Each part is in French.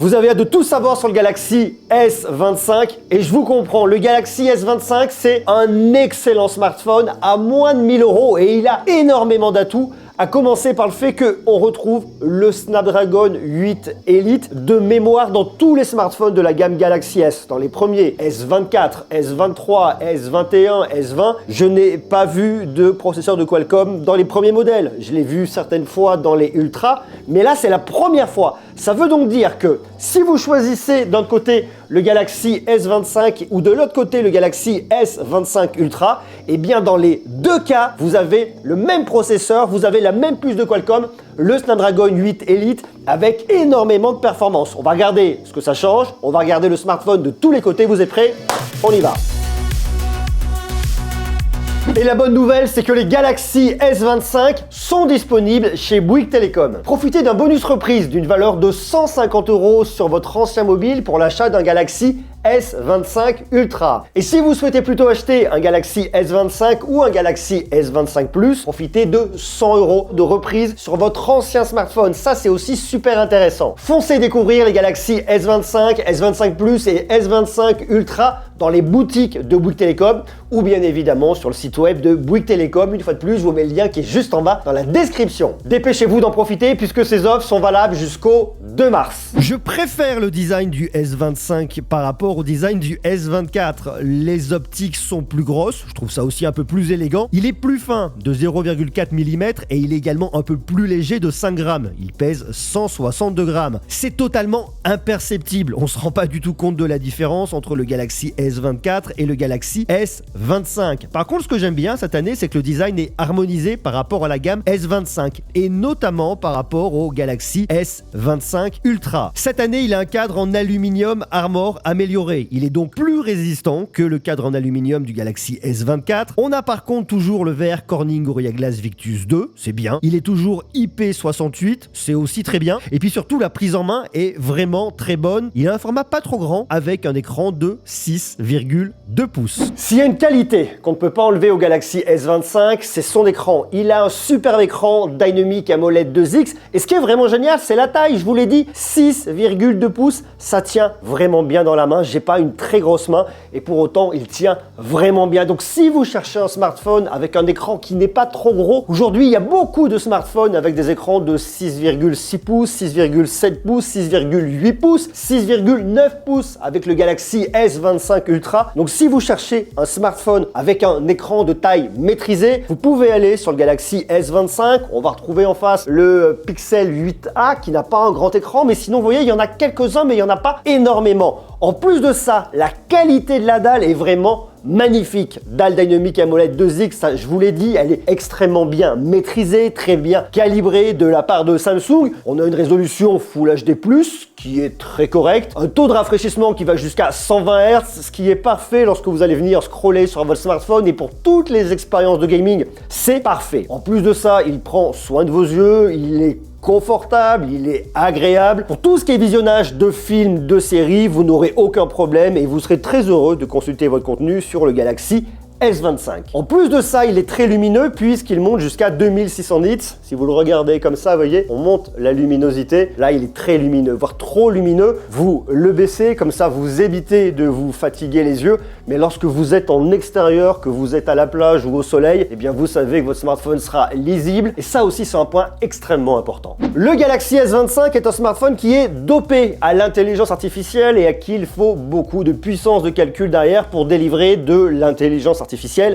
Vous avez hâte de tout savoir sur le Galaxy S25 et je vous comprends, le Galaxy S25 c'est un excellent smartphone à moins de 1000 € et il a énormément d'atouts. À commencer par le fait qu'on retrouve le Snapdragon 8 Elite de mémoire dans tous les smartphones de la gamme Galaxy S. Dans les premiers S24, S23, S21, S20, je n'ai pas vu de processeur de Qualcomm dans les premiers modèles. Je l'ai vu certaines fois dans les Ultra, mais là c'est la première fois. Ça veut donc dire que si vous choisissez d'un côté le Galaxy S25 ou de l'autre côté le Galaxy S25 Ultra, eh bien dans les deux cas, vous avez le même processeur, vous avez la même puce de Qualcomm, le Snapdragon 8 Elite avec énormément de performance. On va regarder ce que ça change, on va regarder le smartphone de tous les côtés, vous êtes prêts? On y va. Et la bonne nouvelle, c'est que les Galaxy S25 sont disponibles chez Bouygues Telecom. Profitez d'un bonus reprise d'une valeur de 150 € sur votre ancien mobile pour l'achat d'un Galaxy S25 Ultra. Et si vous souhaitez plutôt acheter un Galaxy S25 ou un Galaxy S25 Plus, profitez de 100 € de reprise sur votre ancien smartphone. Ça, c'est aussi super intéressant. Foncez découvrir les Galaxy S25, S25 Plus et S25 Ultra dans les boutiques de Bouygues Telecom ou bien évidemment sur le site web de Bouygues Telecom. Une fois de plus, je vous mets le lien qui est juste en bas dans la description. Dépêchez-vous d'en profiter puisque ces offres sont valables jusqu'au 2 mars. Je préfère le design du S25 par rapport au design du S24. Les optiques sont plus grosses, je trouve ça aussi un peu plus élégant. Il est plus fin de 0,4 mm et il est également un peu plus léger de 5 grammes. Il pèse 162 grammes. C'est totalement imperceptible. On se rend pas du tout compte de la différence entre le Galaxy S24 et le Galaxy S25. Par contre, ce que j'aime bien cette année, c'est que le design est harmonisé par rapport à la gamme S25 et notamment par rapport au Galaxy S25 Ultra. Cette année, il a un cadre en aluminium Armor amélioré. Il est donc plus résistant que le cadre en aluminium du Galaxy S24. On a par contre toujours le verre Corning Gorilla Glass Victus 2, c'est bien. Il est toujours IP68, c'est aussi très bien. Et puis surtout, la prise en main est vraiment très bonne. Il a un format pas trop grand avec un écran de 6,2 pouces. S'il y a une qualité qu'on ne peut pas enlever au Galaxy S25, c'est son écran. Il a un superbe écran Dynamic AMOLED 2X et ce qui est vraiment génial, c'est la taille. Je vous l'ai dit, 6,2 pouces, ça tient vraiment bien dans la main. J'ai pas une très grosse main et pour autant, il tient vraiment bien. Donc si vous cherchez un smartphone avec un écran qui n'est pas trop gros, aujourd'hui, il y a beaucoup de smartphones avec des écrans de 6,6 pouces, 6,7 pouces, 6,8 pouces, 6,9 pouces avec le Galaxy S25 Ultra. Donc si vous cherchez un smartphone avec un écran de taille maîtrisée, vous pouvez aller sur le Galaxy S25. On va retrouver en face le Pixel 8a qui n'a pas un grand écran, mais sinon vous voyez, il y en a quelques-uns, mais il n'y en a pas énormément. En plus de ça, la qualité de la dalle est vraiment magnifique. Dalle Dynamic AMOLED 2X, ça, je vous l'ai dit, elle est extrêmement bien maîtrisée, très bien calibrée de la part de Samsung. On a une résolution Full HD+, qui est très correcte. Un taux de rafraîchissement qui va jusqu'à 120 Hz, ce qui est parfait lorsque vous allez venir scroller sur votre smartphone et pour toutes les expériences de gaming, c'est parfait. En plus de ça, il prend soin de vos yeux, il est confortable, il est agréable. Pour tout ce qui est visionnage de films, de séries, vous n'aurez aucun problème et vous serez très heureux de consulter votre contenu sur le Galaxy S25. En plus de ça, il est très lumineux puisqu'il monte jusqu'à 2600 nits. Si vous le regardez comme ça, vous voyez, on monte la luminosité. Là, il est très lumineux, voire trop lumineux. Vous le baissez, comme ça, vous évitez de vous fatiguer les yeux. Mais lorsque vous êtes en extérieur, que vous êtes à la plage ou au soleil, eh bien, vous savez que votre smartphone sera lisible. Et ça aussi, c'est un point extrêmement important. Le Galaxy S25 est un smartphone qui est dopé à l'intelligence artificielle et à qui il faut beaucoup de puissance de calcul derrière pour délivrer de l'intelligence artificielle.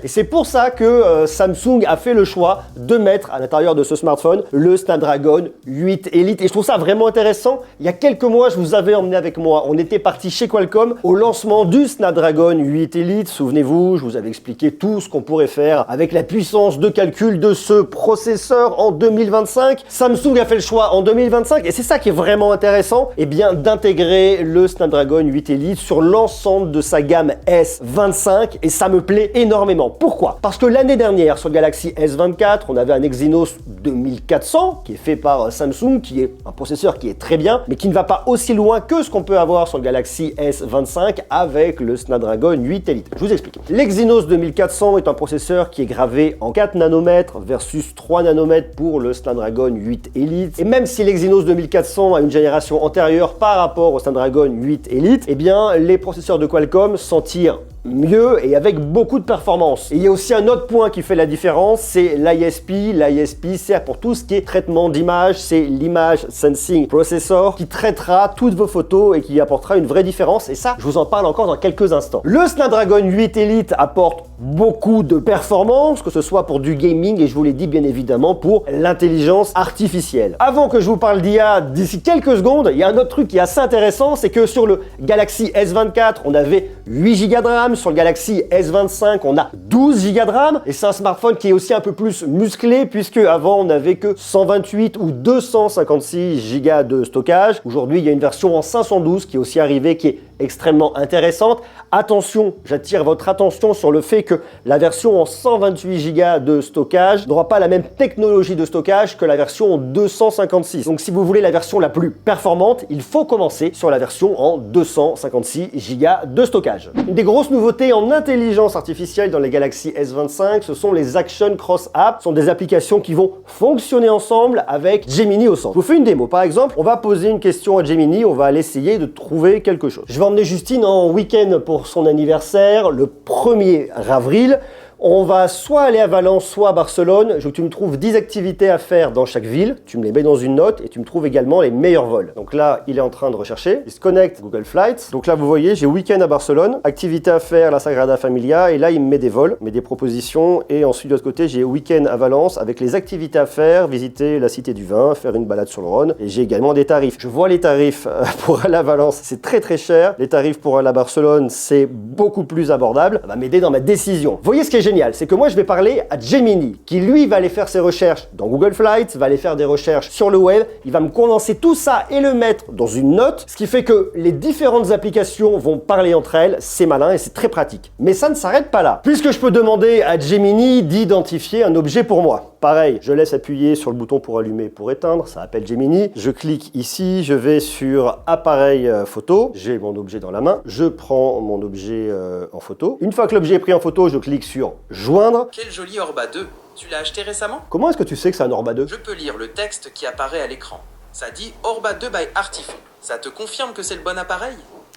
Et c'est pour ça que Samsung a fait le choix de mettre à l'intérieur de ce smartphone le Snapdragon 8 Elite. Et je trouve ça vraiment intéressant. Il y a quelques mois, je vous avais emmené avec moi. On était parti chez Qualcomm au lancement du Snapdragon 8 Elite. Souvenez-vous, je vous avais expliqué tout ce qu'on pourrait faire avec la puissance de calcul de ce processeur en 2025. Samsung a fait le choix en 2025 et c'est ça qui est vraiment intéressant, eh bien d'intégrer le Snapdragon 8 Elite sur l'ensemble de sa gamme S25 et ça me plaît énormément. Pourquoi? Parce que l'année dernière, sur le Galaxy S24, on avait un Exynos 2400 qui est fait par Samsung, qui est un processeur qui est très bien, mais qui ne va pas aussi loin que ce qu'on peut avoir sur le Galaxy S25 avec le Snapdragon 8 Elite. Je vous explique. L'Exynos 2400 est un processeur qui est gravé en 4 nanomètres versus 3 nanomètres pour le Snapdragon 8 Elite. Et même si l'Exynos 2400 a une génération antérieure par rapport au Snapdragon 8 Elite, eh bien, les processeurs de Qualcomm s'en tirent mieux et avec beaucoup de performance. Et il y a aussi un autre point qui fait la différence, c'est l'ISP. L'ISP sert pour tout ce qui est traitement d'image, c'est l'Image Sensing Processor qui traitera toutes vos photos et qui apportera une vraie différence, et ça, je vous en parle encore dans quelques instants. Le Snapdragon 8 Elite apporte beaucoup de performance, que ce soit pour du gaming et je vous l'ai dit bien évidemment pour l'intelligence artificielle. Avant que je vous parle d'IA d'ici quelques secondes, il y a un autre truc qui est assez intéressant, c'est que sur le Galaxy S24, on avait 8 Go de RAM, sur le Galaxy S25, on a 12 Go de RAM, et c'est un smartphone qui est aussi un peu plus musclé, puisque avant on n'avait que 128 ou 256 Go de stockage. Aujourd'hui, il y a une version en 512 qui est aussi arrivée, qui est extrêmement intéressante. Attention, j'attire votre attention sur le fait que la version en 128 Go de stockage n'aura pas la même technologie de stockage que la version en 256. Donc si vous voulez la version la plus performante, il faut commencer sur la version en 256 Go de stockage. Une des grosses nouveautés en intelligence artificielle dans les Galaxy S25, ce sont les Action Cross Apps. Ce sont des applications qui vont fonctionner ensemble avec Gemini au centre. Je vous fais une démo. Par exemple, on va poser une question à Gemini, on va aller essayer de trouver quelque chose. Je vais emmener Justine en week-end pour son anniversaire, le 1er avril. On va soit aller à Valence, soit à Barcelone. Tu me trouves 10 activités à faire dans chaque ville. Tu me les mets dans une note et tu me trouves également les meilleurs vols. Donc là, il est en train de rechercher. Il se connecte Google Flights. Donc là, vous voyez, j'ai week-end à Barcelone, activité à faire, la Sagrada Familia. Et là, il me met des vols, met des propositions. Et ensuite, de l'autre côté, j'ai week-end à Valence avec les activités à faire, visiter la Cité du Vin, faire une balade sur le Rhône. Et j'ai également des tarifs. Je vois les tarifs pour aller à Valence, c'est très très cher. Les tarifs pour aller à Barcelone, c'est beaucoup plus abordable. Ça va m'aider dans ma décision. Vous voyez ce qui est génial, c'est que moi, je vais parler à Gemini, qui lui va aller faire ses recherches dans Google Flights, va aller faire des recherches sur le web, il va me condenser tout ça et le mettre dans une note, ce qui fait que les différentes applications vont parler entre elles, c'est malin et c'est très pratique. Mais ça ne s'arrête pas là, puisque je peux demander à Gemini d'identifier un objet pour moi. Pareil, je laisse appuyer sur le bouton pour allumer, pour éteindre, ça appelle Gemini. Je clique ici, je vais sur appareil photo, j'ai mon objet dans la main, je prends mon objet en photo. Une fois que l'objet est pris en photo, je clique sur joindre. Quel joli Orba 2, tu l'as acheté récemment? Comment est-ce que tu sais que c'est un Orba 2? Je peux lire le texte qui apparaît à l'écran. Ça dit Orba 2 by Artifon. Ça te confirme que c'est le bon appareil?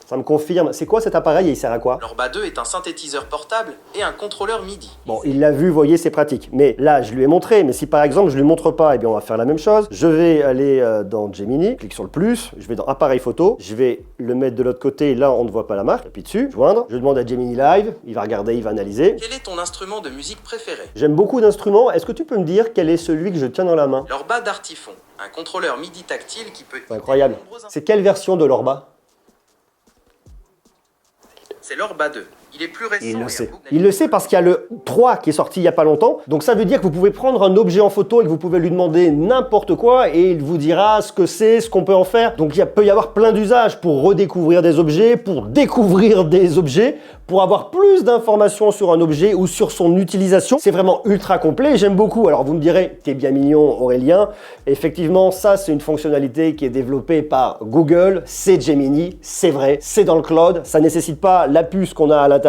Ça me confirme. C'est quoi cet appareil et il sert à quoi? L'Orba 2 est un synthétiseur portable et un contrôleur MIDI. Bon, il l'a vu, vous voyez, c'est pratique. Mais là, je lui ai montré. Mais si par exemple, je lui montre pas, eh bien, on va faire la même chose. Je vais aller dans Gemini, clique sur le plus, je vais dans appareil photo, je vais le mettre de l'autre côté. Là, on ne voit pas la marque. J'appuie dessus, joindre. Je demande à Gemini Live, il va regarder, il va analyser. Quel est ton instrument de musique préféré? J'aime beaucoup d'instruments. Est-ce que tu peux me dire quel est celui que je tiens dans la main? L'Orba d'Artifon, un contrôleur MIDI tactile qui peut... C'est incroyable. C'est quelle version de l'Orba? C'est l'Orba 2. Il est plus récent. Il le sait. Il le sait parce qu'il y a le 3 qui est sorti il n'y a pas longtemps. Donc ça veut dire que vous pouvez prendre un objet en photo et que vous pouvez lui demander n'importe quoi et il vous dira ce que c'est, ce qu'on peut en faire. Donc il peut y avoir plein d'usages pour redécouvrir des objets, pour découvrir des objets, pour avoir plus d'informations sur un objet ou sur son utilisation. C'est vraiment ultra complet, j'aime beaucoup. Alors vous me direz, t'es bien mignon Aurélien. Effectivement, ça c'est une fonctionnalité qui est développée par Google, c'est Gemini, c'est vrai, c'est dans le cloud, ça nécessite pas la puce qu'on a à l'intérieur.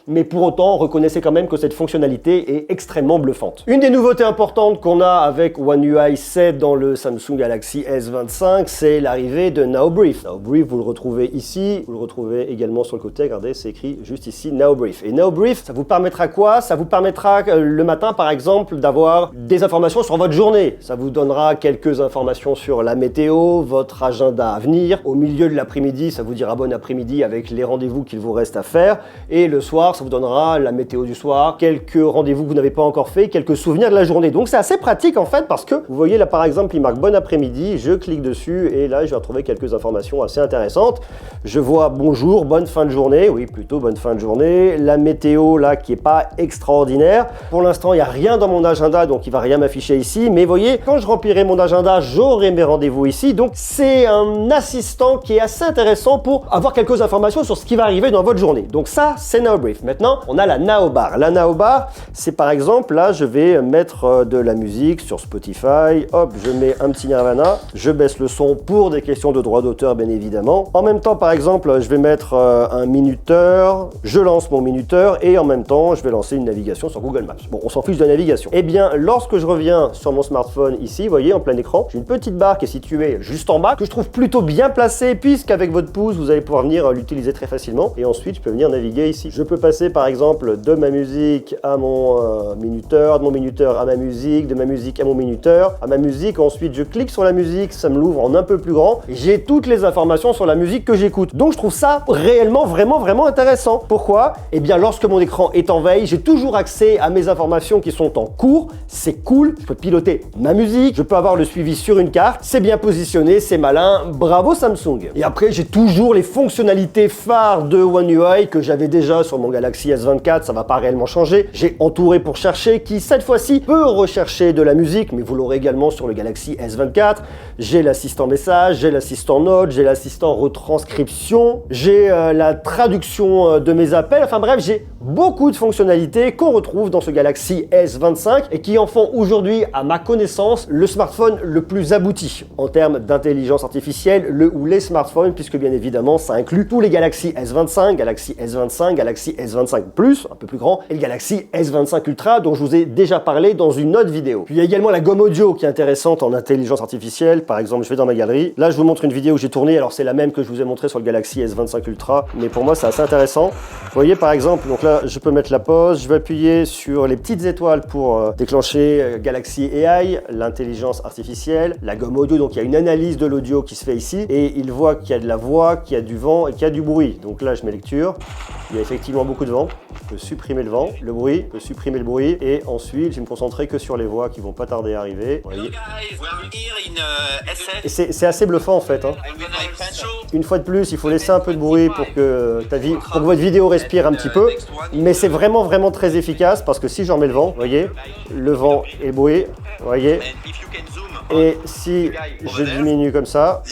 Mais pour autant, reconnaissez quand même que cette fonctionnalité est extrêmement bluffante. Une des nouveautés importantes qu'on a avec One UI 7 dans le Samsung Galaxy S25, c'est l'arrivée de Now Brief. Now Brief, vous le retrouvez ici, vous le retrouvez également sur le côté, regardez, c'est écrit juste ici Now Brief. Et Now Brief, ça vous permettra quoi? Ça vous permettra le matin, par exemple, d'avoir des informations sur votre journée. Ça vous donnera quelques informations sur la météo, votre agenda à venir. Au milieu de l'après-midi, ça vous dira bon après-midi avec les rendez-vous qu'il vous reste à faire. Et le soir, ça vous donnera la météo du soir, quelques rendez-vous que vous n'avez pas encore fait, quelques souvenirs de la journée. Donc c'est assez pratique en fait parce que vous voyez là par exemple il marque bon après-midi, je clique dessus et là je vais retrouver quelques informations assez intéressantes. Je vois bonjour, bonne fin de journée, oui plutôt bonne fin de journée, la météo là qui est pas extraordinaire. Pour l'instant il n'y a rien dans mon agenda donc il va rien m'afficher ici, mais vous voyez quand je remplirai mon agenda j'aurai mes rendez-vous ici. Donc c'est un assistant qui est assez intéressant pour avoir quelques informations sur ce qui va arriver dans votre journée. Donc ça c'est Now Brief. positif. Maintenant, on a la Now Bar. La Now Bar, c'est par exemple, là, je vais mettre de la musique sur Spotify. Hop, je mets un petit Nirvana. Je baisse le son pour des questions de droit d'auteur, bien évidemment. En même temps, par exemple, je vais mettre un minuteur. Je lance mon minuteur et en même temps, je vais lancer une navigation sur Google Maps. Bon, on s'en fiche de la navigation. Eh bien, lorsque je reviens sur mon smartphone ici, vous voyez, en plein écran, j'ai une petite barre qui est située juste en bas, que je trouve plutôt bien placée, puisqu'avec votre pouce, vous allez pouvoir venir l'utiliser très facilement. Et ensuite, je peux venir naviguer ici. Je peux passer, par exemple, de ma musique à mon minuteur, de mon minuteur à ma musique, de ma musique à mon minuteur, à ma musique. Ensuite, je clique sur la musique, ça me l'ouvre en un peu plus grand. Et j'ai toutes les informations sur la musique que j'écoute. Donc, je trouve ça réellement, vraiment intéressant. Pourquoi? Eh bien, lorsque mon écran est en veille, j'ai toujours accès à mes informations qui sont en cours. C'est cool. Je peux piloter ma musique. Je peux avoir le suivi sur une carte. C'est bien positionné, c'est malin. Bravo Samsung. Et après, j'ai toujours les fonctionnalités phares de One UI que j'avais déjà sur mon Galaxy S24. Ça va pas réellement changer. J'ai Entouré pour chercher qui, cette fois-ci, peut rechercher de la musique, mais vous l'aurez également sur le Galaxy S24. J'ai l'assistant message, j'ai l'assistant note, j'ai l'assistant retranscription, j'ai la traduction de mes appels. Enfin bref, j'ai beaucoup de fonctionnalités qu'on retrouve dans ce Galaxy S25 et qui en font aujourd'hui, à ma connaissance, le smartphone le plus abouti en termes d'intelligence artificielle, ou les smartphones, puisque bien évidemment, ça inclut tous les Galaxy S25, Galaxy S25, Galaxy S25 Plus, un peu plus grand, et le Galaxy S25 Ultra, dont je vous ai déjà parlé dans une autre vidéo. Puis il y a également la gomme audio qui est intéressante en intelligence artificielle. Par exemple, je vais dans ma galerie. Là, je vous montre une vidéo que j'ai tournée. Alors, c'est la même que je vous ai montré sur le Galaxy S25 Ultra, mais pour moi, c'est assez intéressant. Vous voyez, par exemple, donc là, je peux mettre la pause. Je vais appuyer sur les petites étoiles pour déclencher Galaxy AI, l'intelligence artificielle, la gomme audio. Donc, il y a une analyse de l'audio qui se fait ici et il voit qu'il y a de la voix, qu'il y a du vent et qu'il y a du bruit. Donc là, je mets lecture. Il y a effectivement beaucoup de vent. Je peux supprimer le vent, le bruit, je peux supprimer le bruit et ensuite, je vais me concentrer que sur les voix qui vont pas tarder à arriver. Hello guys, we're here in SF. Et c'est assez bluffant en fait. Hein. Une fois de plus, il faut laisser un peu de bruit pour que votre vidéo respire un petit peu. Mais c'est vraiment très efficace parce que si je remets le vent, vous voyez, le vent et le bruit, vous voyez. Et si je diminue comme ça,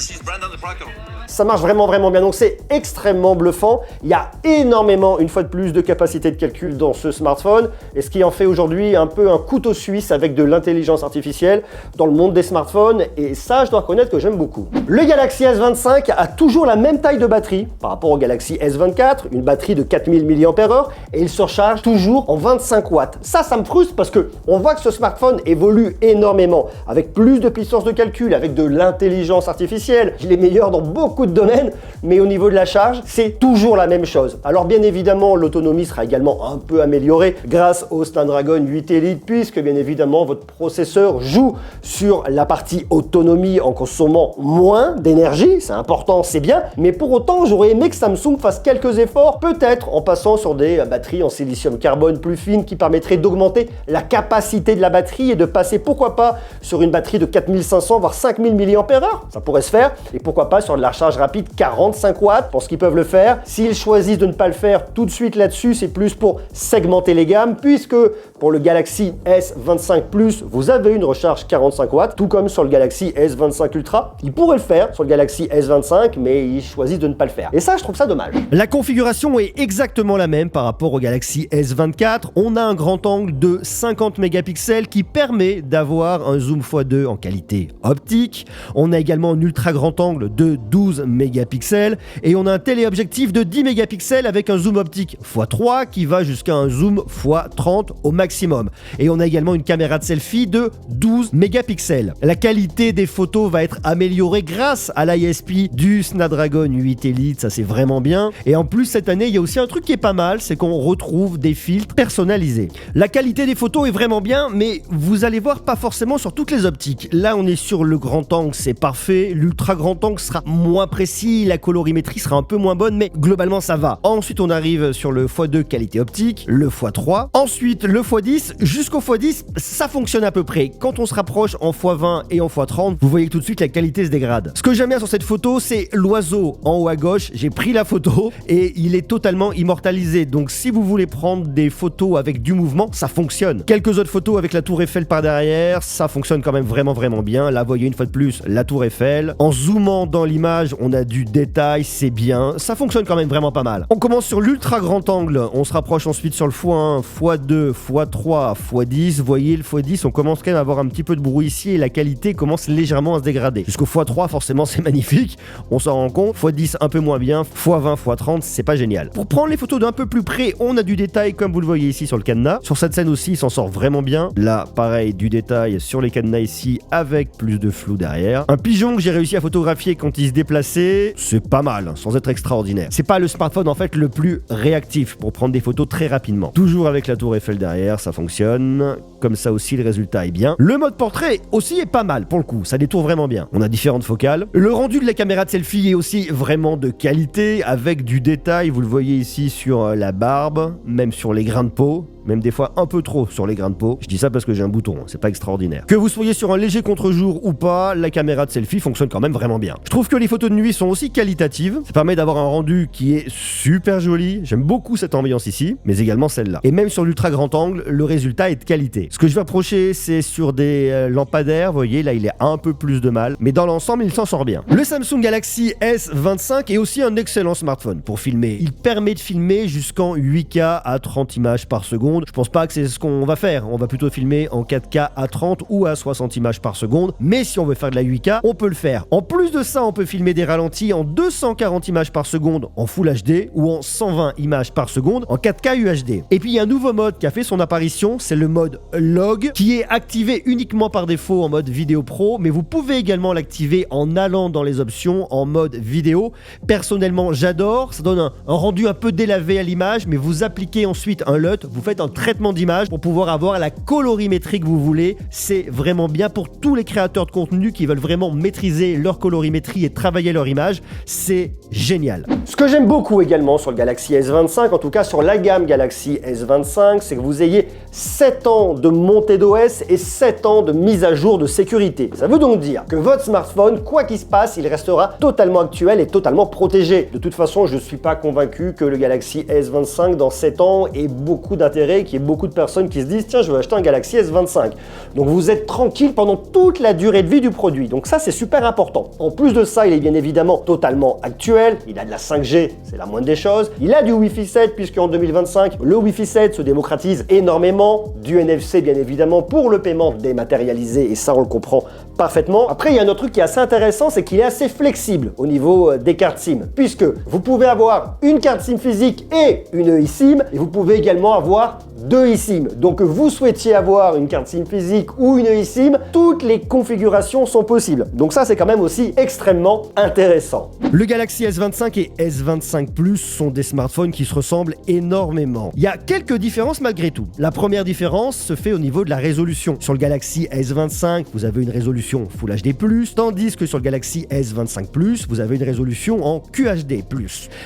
ça marche vraiment bien. Donc c'est extrêmement bluffant. Il y a énormément, une fois de plus, de capacité de calcul dans ce smartphone. Et ce qui en fait aujourd'hui un peu un couteau suisse avec de l'intelligence artificielle dans le monde des smartphones. Et ça, je dois reconnaître que j'aime beaucoup. Le Galaxy S25 a toujours la même taille de batterie par rapport au Galaxy S24, une batterie de 4000 mAh et il se recharge toujours en 25 watts. Ça me frustre parce que on voit que ce smartphone évolue énormément avec plus de puissance de calcul, avec de l'intelligence artificielle. Il est meilleur dans beaucoup de domaines, mais au niveau de la charge, c'est toujours la même chose. Alors bien évidemment, l'autonomie sera également un peu améliorée grâce au Snapdragon 8 Elite, puisque bien évidemment, votre processeur joue sur la partie autonomie en consommant moins d'énergie. C'est important, c'est bien, mais pour autant, j'aurais aimé que Samsung fasse quelques efforts, peut-être en passant sur des batteries en silicium carbone plus fines qui permettraient d'augmenter la capacité de la batterie et de passer, pourquoi pas, sur une batterie de 4500 voire 5000 mAh. Ça pourrait se faire. Et pourquoi pas sur de la recharge rapide 45 watts. Je pense qu'ils peuvent le faire. S'ils choisissent de ne pas le faire tout de suite là-dessus, c'est plus pour segmenter les gammes, puisque pour le Galaxy S25 Plus, vous avez une recharge 45 watts, tout comme sur le Galaxy S25 Ultra. Ils pourraient le faire sur le Galaxy S25, mais ils choisissent de ne pas le faire. Et ça, je trouve ça dommage. La configuration est exactement la même par rapport au Galaxy S24. On a un grand angle de 50 mégapixels qui permet d'avoir un zoom x2 en qualité optique. On a également un ultra grand angle de 12 mégapixels et on a un téléobjectif de 10 mégapixels avec un zoom optique x3 qui va jusqu'à un zoom x30 au maximum. Et on a également une caméra de selfie de 12 mégapixels. La qualité des photos va être améliorée grâce à l'ISP du Snapdragon 8 Elite, ça c'est vraiment bien. Et en plus cette année, il y a aussi un truc qui est pas mal, c'est qu'on retrouve des filtres personnalisés. La qualité des photos est vraiment bien, mais vous allez voir pas forcément sur toutes les optiques. Là on est sur le grand angle, c'est parfait. L'ultra grand angle sera moins précis, la colorimétrie sera un peu moins bonne, mais globalement ça va. Ensuite on arrive sur le x2 qualité optique, le x3, ensuite le x10, jusqu'au x10 ça fonctionne à peu près. Quand on se rapproche en x20 et en x30, vous voyez que tout de suite la qualité se dégrade. Ce que j'aime bien sur cette photo, c'est l'oiseau en haut à gauche. J'ai pris la photo et il est totalement immortalisé. Donc si vous voulez prendre des photos avec du mouvement, ça fonctionne. Quelques autres photos avec la tour Eiffel par derrière, ça fonctionne quand même vraiment bien. Là, vous voyez une fois de plus la tour Eiffel. En zoomant dans l'image, on a du détail, c'est bien. Ça fonctionne quand même vraiment pas mal. On commence sur l'ultra grand angle, on se rapproche ensuite sur le x1, x2, x3, x10. Vous voyez, le x10, on commence quand même à avoir un petit peu de bruit ici et la qualité commence légèrement à se dégrader. Jusqu'au x3, forcément, c'est magnifique, on s'en rend compte. x10, un peu moins bien. x20, x30, c'est pas génial. Pour prendre les photos d'un peu plus près, on a du détail comme vous le voyez ici sur le cadenas. Sur cette scène aussi, il s'en sort vraiment bien. Là, pareil, du détail sur les cadenas ici avec plus de flou derrière. Un pigeon que j'ai réussi à photographier quand il se déplaçait, c'est pas mal, sans être extraordinaire. C'est pas le smartphone en fait le plus réactif pour prendre des photos très rapidement. Toujours avec la tour Eiffel derrière, ça fonctionne. Comme ça aussi, le résultat est bien. Le mode portrait aussi est pas mal pour le coup, ça détourne vraiment bien. On a différentes focales. Le rendu de la caméra de selfie est aussi vraiment de qualité avec du détail. Vous le voyez ici sur la barbe, même sur les grains de peau. Même des fois un peu trop sur les grains de peau. Je dis ça parce que j'ai un bouton, c'est pas extraordinaire. Que vous soyez sur un léger contre-jour ou pas, la caméra de selfie fonctionne quand même vraiment bien. Je trouve que les photos de nuit sont aussi qualitatives. Ça permet d'avoir un rendu qui est super joli. J'aime beaucoup cette ambiance ici, mais également celle-là. Et même sur l'ultra grand angle, le résultat est de qualité. Ce que je vais reprocher, c'est sur des lampadaires. Vous voyez, là il est un peu plus de mal, mais dans l'ensemble, il s'en sort bien. Le Samsung Galaxy S25 est aussi un excellent smartphone pour filmer. Il permet de filmer jusqu'en 8K à 30 images par seconde. Je pense pas que c'est ce qu'on va faire. On va plutôt filmer en 4K à 30 ou à 60 images par seconde. Mais si on veut faire de la 8K, on peut le faire. En plus de ça, on peut filmer des ralentis en 240 images par seconde en Full HD ou en 120 images par seconde en 4K UHD. Et puis il y a un nouveau mode qui a fait son apparition, c'est le mode log qui est activé uniquement par défaut en mode vidéo pro, mais vous pouvez également l'activer en allant dans les options en mode vidéo. Personnellement, j'adore. Ça donne un rendu un peu délavé à l'image, mais vous appliquez ensuite un LUT, vous faites un traitement d'image pour pouvoir avoir la colorimétrie que vous voulez. C'est vraiment bien pour tous les créateurs de contenu qui veulent vraiment maîtriser leur colorimétrie et travailler leur image. C'est génial. Ce que j'aime beaucoup également sur le Galaxy S25, en tout cas sur la gamme Galaxy S25, c'est que vous ayez 7 ans de montée d'OS et 7 ans de mise à jour de sécurité. Ça veut donc dire que votre smartphone, quoi qu'il se passe, il restera totalement actuel et totalement protégé. De toute façon, je ne suis pas convaincu que le Galaxy S25 dans 7 ans ait beaucoup d'intérêt, qu'il y ait beaucoup de personnes qui se disent tiens, je vais acheter un Galaxy S25. Donc vous êtes tranquille pendant toute la durée de vie du produit. Donc ça, c'est super important. En plus de ça, il est bien évidemment totalement actuel. Il a de la 5G, c'est la moindre des choses. Il a du Wi-Fi 7 puisqu'en 2025, le Wi-Fi 7 se démocratise énormément. Du NFC, bien évidemment, pour le paiement dématérialisé et ça, on le comprend parfaitement. Après, il y a un autre truc qui est assez intéressant, c'est qu'il est assez flexible au niveau des cartes SIM puisque vous pouvez avoir une carte SIM physique et une eSIM et vous pouvez également avoir 2 eSIM. Donc que vous souhaitiez avoir une carte SIM physique ou une eSIM, toutes les configurations sont possibles. Donc ça, c'est quand même aussi extrêmement intéressant. Le Galaxy S25 et S25 Plus sont des smartphones qui se ressemblent énormément. Il y a quelques différences malgré tout. La première différence se fait au niveau de la résolution. Sur le Galaxy S25, vous avez une résolution Full HD+, tandis que sur le Galaxy S25 Plus, vous avez une résolution en QHD+.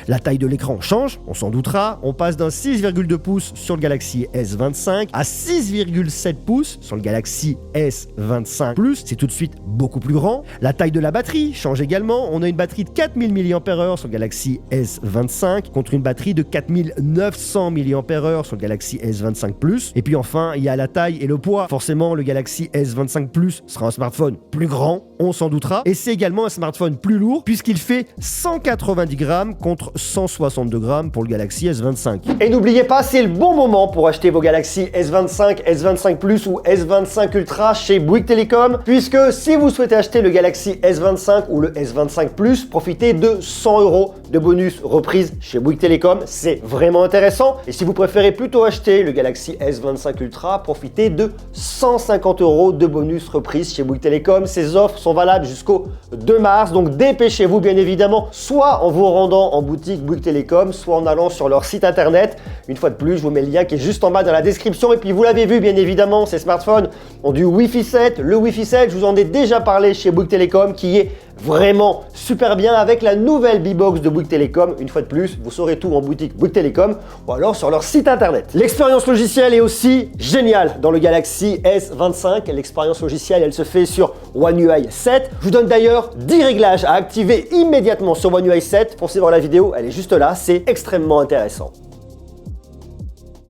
La taille de l'écran change, on s'en doutera. On passe d'un 6,2 pouces sur le Galaxy S25 à 6,7 pouces sur le Galaxy S25 Plus. C'est tout de suite beaucoup plus grand. La taille de la batterie change également. On a une batterie de 4000 mAh sur le Galaxy S25 contre une batterie de 4900 mAh sur le Galaxy S25 Plus. Et puis enfin, il y a la taille et le poids. Forcément, le Galaxy S25 Plus sera un smartphone plus grand, on s'en doutera. Et c'est également un smartphone plus lourd puisqu'il fait 190 grammes contre 162 grammes pour le Galaxy S25. Et n'oubliez pas, c'est le bon moment pour acheter vos Galaxy S25, S25 Plus ou S25 Ultra chez Bouygues Telecom, puisque si vous souhaitez acheter le Galaxy S25 ou le S25 Plus, profitez de 100 € de bonus reprise chez Bouygues Telecom, c'est vraiment intéressant. Et si vous préférez plutôt acheter le Galaxy S25 Ultra, profitez de 150 € de bonus reprise chez Bouygues Telecom. Ces offres sont valables jusqu'au 2 mars, donc dépêchez-vous bien évidemment, soit en vous rendant en boutique Bouygues Telecom, soit en allant sur leur site internet. Une fois de plus, je vous mets le lien qui est juste en bas dans la description. Et puis vous l'avez vu, bien évidemment, ces smartphones ont du Wi-Fi 7. Le Wi-Fi 7, je vous en ai déjà parlé chez Bouygues Telecom, qui est vraiment super bien avec la nouvelle B-Box de Bouygues Telecom. Une fois de plus, vous saurez tout en boutique Bouygues Telecom ou alors sur leur site internet. L'expérience logicielle est aussi géniale dans le Galaxy S25. L'expérience logicielle, elle se fait sur One UI 7. Je vous donne d'ailleurs 10 réglages à activer immédiatement sur One UI 7. Foncez voir la vidéo, elle est juste là, c'est extrêmement intéressant.